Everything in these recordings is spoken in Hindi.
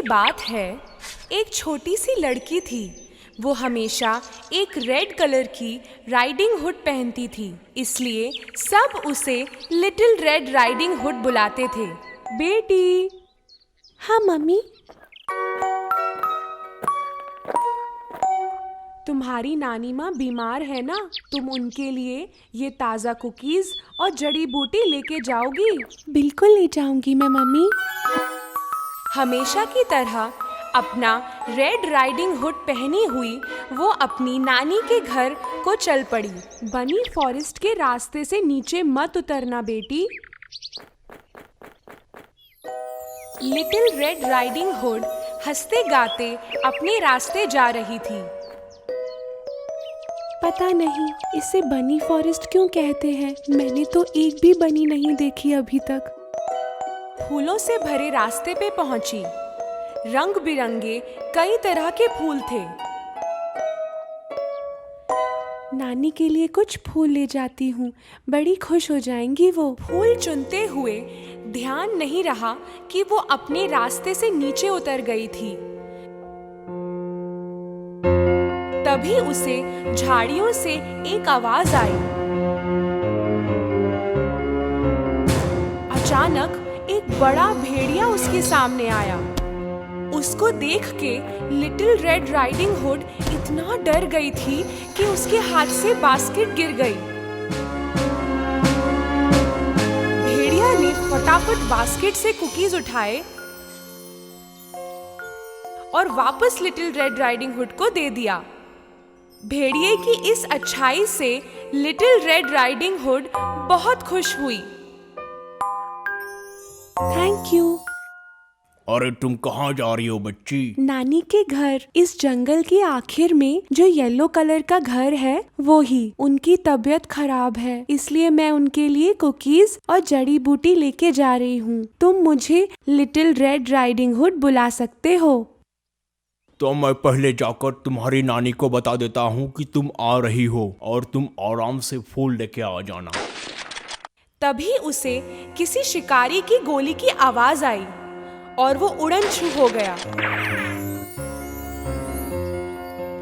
बात है, एक छोटी सी लड़की थी। वो हमेशा एक रेड कलर की राइडिंग हुड पहनती थी, इसलिए सब उसे लिटिल रेड राइडिंग हुड बुलाते थे। बेटी। हाँ मम्मी। तुम्हारी नानी माँ बीमार है ना, तुम उनके लिए ये ताज़ा कुकीज़ और जड़ी बूटी लेके जाओगी? बिल्कुल ले जाऊंगी मैं मम्मी। हमेशा की तरह अपना रेड राइडिंग हुड पहनी हुई वो अपनी नानी के घर को चल पड़ी। बनी फॉरेस्ट के रास्ते से नीचे मत उतरना बेटी। लिटिल रेड राइडिंग हुड हंसते गाते अपने रास्ते जा रही थी। पता नहीं इसे बनी फॉरेस्ट क्यों कहते हैं, मैंने तो एक भी बनी नहीं देखी अभी तक। फूलों से भरे रास्ते पे पहुंची। रंग बिरंगे कई तरह के फूल थे। नानी के लिए कुछ फूल ले जाती हूँ, बड़ी खुश हो जाएंगी वो। फूल चुनते हुए ध्यान नहीं रहा कि वो अपने रास्ते से नीचे उतर गई थी। तभी उसे झाड़ियों से एक आवाज आई। अचानक एक बड़ा भेड़िया उसके सामने आया। उसको देख के लिटिल रेड राइडिंग हुड इतना डर गई थी कि उसके हाथ से बास्केट गिर गई। भेड़िया ने फटाफट बास्केट से कुकीज उठाए और वापस लिटिल रेड राइडिंग हुड को दे दिया। भेड़िए की इस अच्छाई से लिटिल रेड राइडिंग हुड बहुत खुश हुई। Thank you. अरे तुम कहाँ जा रही हो बच्ची? नानी के घर, इस जंगल के आखिर में जो येलो कलर का घर है वो ही। उनकी तबीयत खराब है, इसलिए मैं उनके लिए कुकीज और जड़ी बूटी लेके जा रही हूँ। तुम मुझे लिटिल रेड राइडिंग हुड बुला सकते हो। तो मैं पहले जाकर तुम्हारी नानी को बता देता हूँ कि तुम आ रही हो और तुम आराम से फूल लेके आ जाना। तभी उसे किसी शिकारी की गोली की आवाज आई और वो उड़न छू हो गया।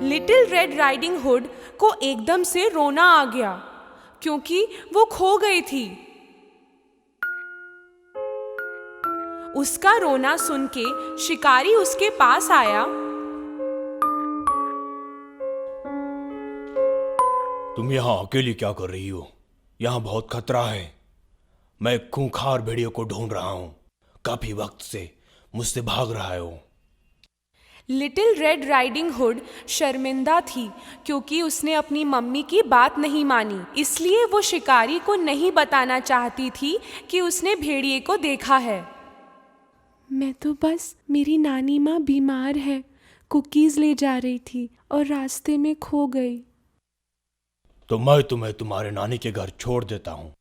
लिटिल रेड राइडिंग हुड को एकदम से रोना आ गया क्योंकि वो खो गई थी। उसका रोना सुन के शिकारी उसके पास आया। तुम यहाँ अकेली क्या कर रही हो? यहाँ बहुत खतरा है। मैं खूंखार भेड़ियों को ढूंढ रहा हूँ। काफी वक्त से मुझसे भाग रहा है वो। लिटिल रेड राइडिंग हुड शर्मिंदा थी क्योंकि उसने अपनी मम्मी की बात नहीं मानी, इसलिए वो शिकारी को नहीं बताना चाहती थी कि उसने भेड़िए को देखा है। मैं तो बस मेरी नानी माँ बीमार है, कुकीज ले जा रही थी और रास्ते में खो गई। तो मैं तुम्हें तुम्हारे नानी के घर छोड़ देता हूँ।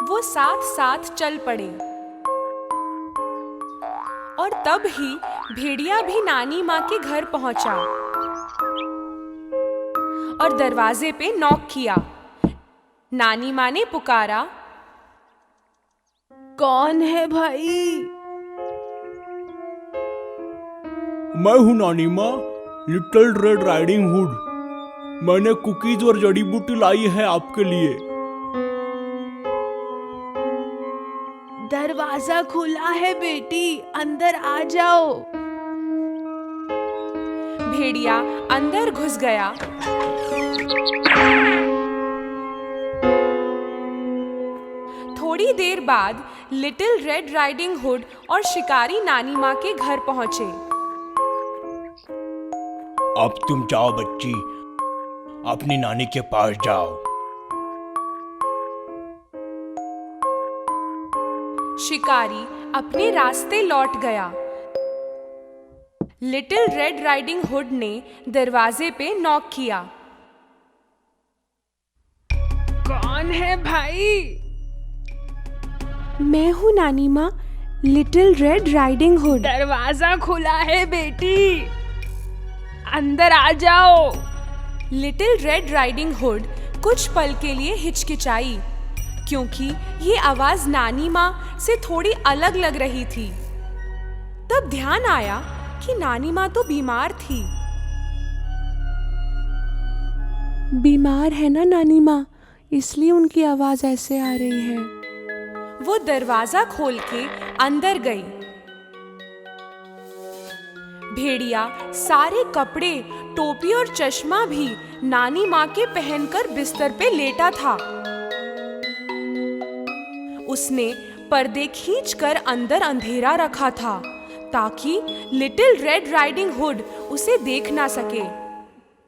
वो साथ साथ चल पड़े और तब ही भेड़िया भी नानी माँ के घर पहुंचा और दरवाजे पे नॉक किया। नानी माँ ने पुकारा, कौन है भाई? मैं हूँ नानी माँ, लिटिल रेड राइडिंग हुड। मैंने कुकीज और जड़ी बूटी लाई है आपके लिए। दरवाजा खुला है बेटी, अंदर आ जाओ। भेड़िया अंदर घुस गया। थोड़ी देर बाद लिटिल रेड राइडिंग हुड और शिकारी नानी माँ के घर पहुंचे। अब तुम जाओ बच्ची, अपनी नानी के पास जाओ। शिकारी अपने रास्ते लौट गया। लिटिल रेड राइडिंग हुड ने दरवाजे पे नॉक किया। कौन है भाई? मैं हूँ नानी माँ, लिटिल रेड राइडिंग हुड। दरवाजा खुला है बेटी, अंदर आ जाओ। लिटिल रेड राइडिंग हुड कुछ पल के लिए हिचकिचाई क्योंकि ये आवाज नानी माँ से थोड़ी अलग लग रही थी। तब ध्यान आया कि नानी माँ तो बीमार थी। बीमार है ना नानी माँ, इसलिए उनकी आवाज ऐसे आ रही है। वो दरवाजा खोल के अंदर गई। भेड़िया सारे कपड़े, टोपी और चश्मा भी नानी माँ के पहनकर बिस्तर पे लेटा था। उसने पर्दे खींचकर अंदर अंधेरा रखा था ताकि लिटिल रेड राइडिंग हुड उसे देख ना सके।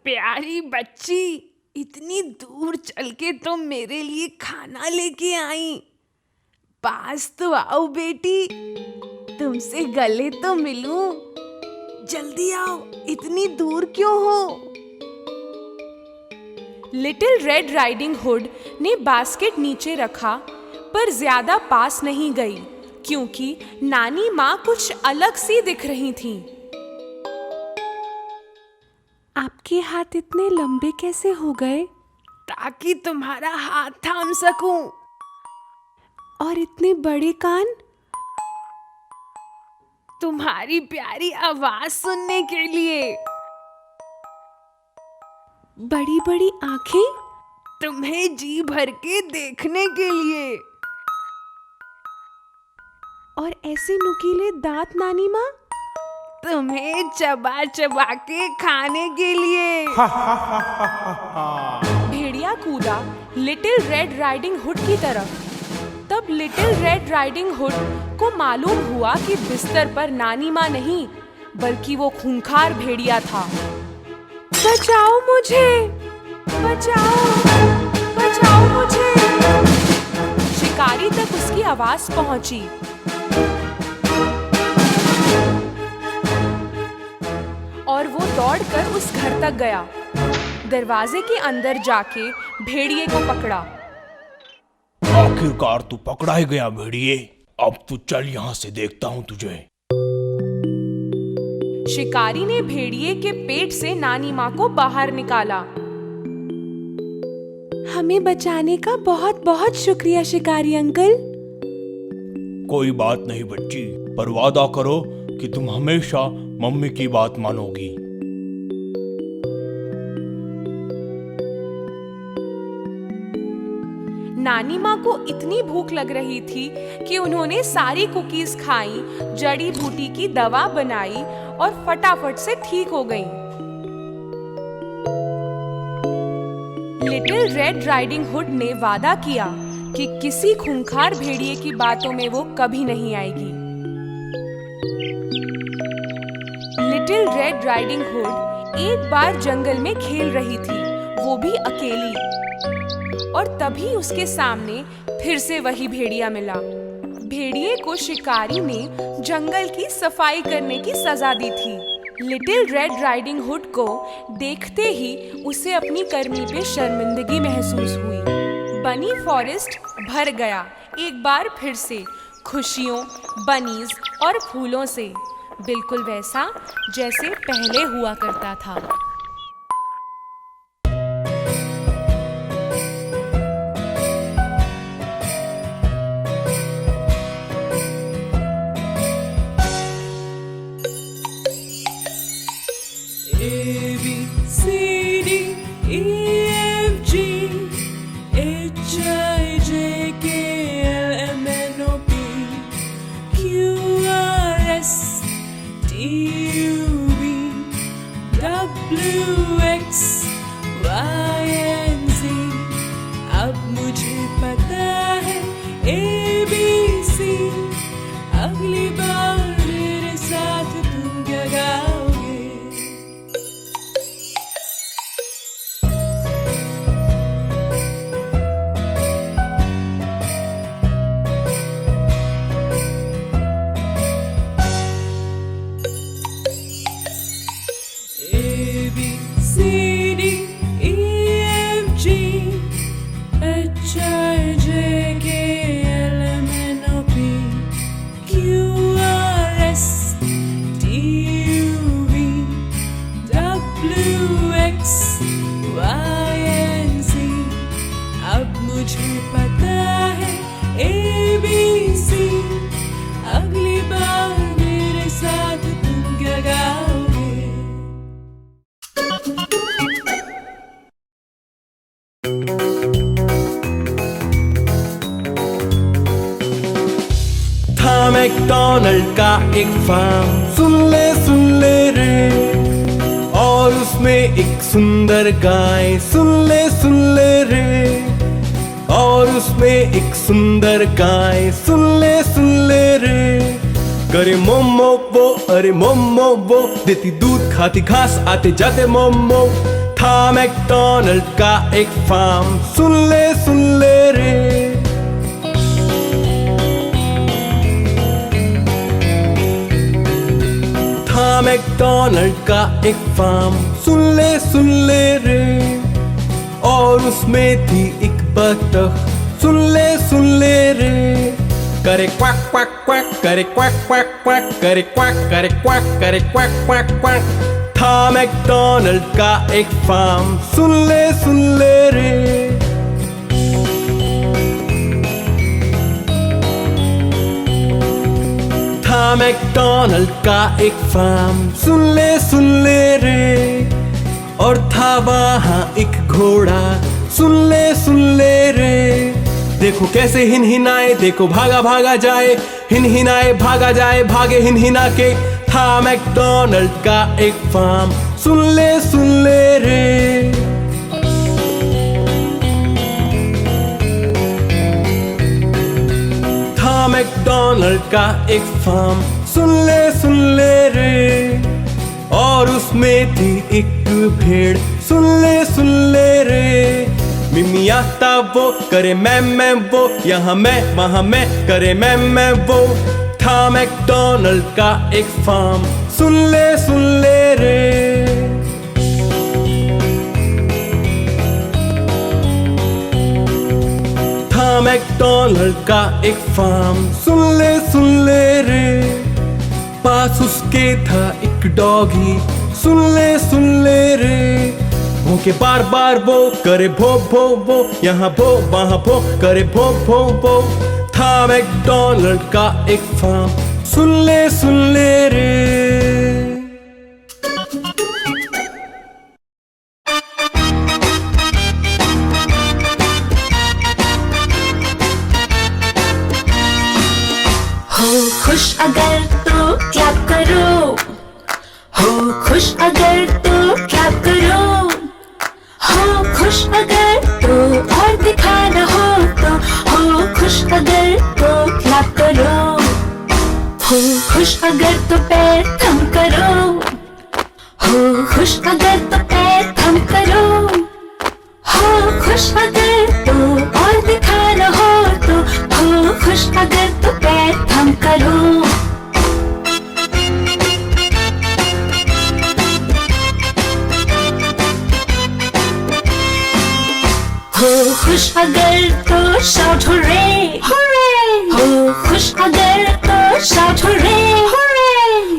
प्यारी बच्ची, इतनी दूर चल के तुम मेरे लिए खाना लेके आई। पास तो आओ बेटी, तुमसे गले तो मिलूं। जल्दी आओ, इतनी दूर क्यों हो? लिटिल रेड राइडिंग हुड ने बास्केट नीचे रखा, पर ज्यादा पास नहीं गई क्योंकि नानी माँ कुछ अलग सी दिख रही थी। आपके हाथ इतने लंबे कैसे हो गए? ताकि तुम्हारा हाथ थाम सकूं। और इतने बड़े कान? तुम्हारी प्यारी आवाज सुनने के लिए। बड़ी बड़ी आंखें? तुम्हें जी भर के देखने के लिए। और ऐसे नुकीले दांत नानी माँ? तुम्हें चबा चबा के खाने के लिए। भेड़िया कूदा लिटिल रेड राइडिंग हुड की तरफ। तब लिटिल रेड राइडिंग हुड को मालूम हुआ कि बिस्तर पर नानी माँ नहीं, बल्कि वो खूंखार भेड़िया था। बचाओ मुझे, बचाओ, बचाओ मुझे। शिकारी तक उसकी आवाज पहुंची। और वो दौड़कर उस घर तक गया। दरवाजे के अंदर जाके भेड़िए को पकड़ा। आखिरकार तू पकड़ा ही गया भेड़िए। अब तू चल यहाँ से, देखता हूँ तुझे। शिकारी ने भेड़िए के पेट से नानी माँ को बाहर निकाला। हमें बचाने का बहुत बहुत शुक्रिया शिकारी अंकल। कोई बात नहीं बच्ची, पर वादा करो कि तुम हमेशा मम्मी की बात मानोगी। नानी माँ को इतनी भूख लग रही थी कि उन्होंने सारी कुकीज खाई, जड़ी बूटी की दवा बनाई और फटाफट से ठीक हो गईं। लिटिल रेड राइडिंग हुड ने वादा किया कि किसी खूंखार भेड़िए की बातों में वो कभी नहीं आएगी। लिटिल रेड राइडिंग हुड एक बार जंगल में खेल रही थी, वो भी अकेली। और तभी उसके सामने फिर से वही भेड़िया मिला। भेड़िए को शिकारी ने जंगल की सफाई करने की सजा दी थी। लिटिल रेड राइडिंग हुड को देखते ही उसे अपनी करनी पे शर्मिंदगी महसूस हुई। बनी फॉरेस्ट भर गया एक बार फिर से खुशियों, बनीज और फूलों से, बिल्कुल वैसा जैसे पहले हुआ करता था। W मैकडॉनल्ड का एक फार्म, सुन ले रे, और उसमें एक सुंदर गाय, सुन ले रे, और उसमें एक सुंदर गाय, सुन ले रे, करे मोमो वो, अरे मोमो वो, देती दूध खाती घास आते जाते मोमो। था मैकडॉनल्ड का एक फार्म, सुन ले रे। था मैकडॉनल्ड का एक फार्म, सुन ले रे, और उसमें थी एक बतख, सुन ले रे, करे क्वाक क्वाक क्वाक, करे क्वाक क्वाक क्वाक, करे क्वाक, करे क्वाक, करे क्वाक क्वाक क्वाक। था मैकडॉनल्ड का एक फार्म, सुन ले रे। था मैकडॉनल्ड का एक फार्म, सुन ले रे, और था वहाँ एक घोड़ा, सुन ले रे, देखो कैसे हिनहिनाए, देखो भागा भागा जाए, हिनहिनाए भागा जाए, भागे हिनहिना के। था मैकडॉनल्ड का एक फार्म, सुन ले रे। था मैकडॉनल्ड का एक फार्म, सुन ले रे, और उसमें थी एक भेड़, सुन ले रे, मिमी आता वो, करे मैं वो, यहाँ मैं वहाँ मैं, करे मैं वो। था मैकडॉनल्ड का एक फार्म, सुन ले रे। था मैकडॉनल्ड का एक फार्म, सुन ले रे, पास उसके था एक डॉगी, सुन ले रे, वो के बार बार वो, करे भो भो, यहाँ भो वहाँ भो, करे भो भो। था मैकडॉनल्ड का एक फार्म, सुन ले रे। हो खुश अगर तो क्लैप करो, हो खुश अगर तो क्लैप करो, हो खुश अगर तो और दिखाना हो तो, हो खुश अगर तो क्लैप करो, हो खुश अगर तो पैर थम करो, हो खुश अगर तो पैर थम करो, हो खुश अगर तो और दिखाना हो तो, हो खुश अगर तो पैर थम करो। हो खुश अगर तो शाउट हुर्रे, हो खुश अगर तो शाउट हुर्रे,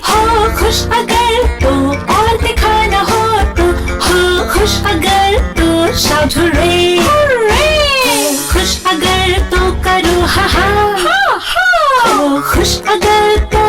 हो खुश अगर तो और दिखाना हो तो, हो खुश अगर तो शाउट हुर्रे, हो खुश अगर तो करो हा हा, हो खुश अगर तो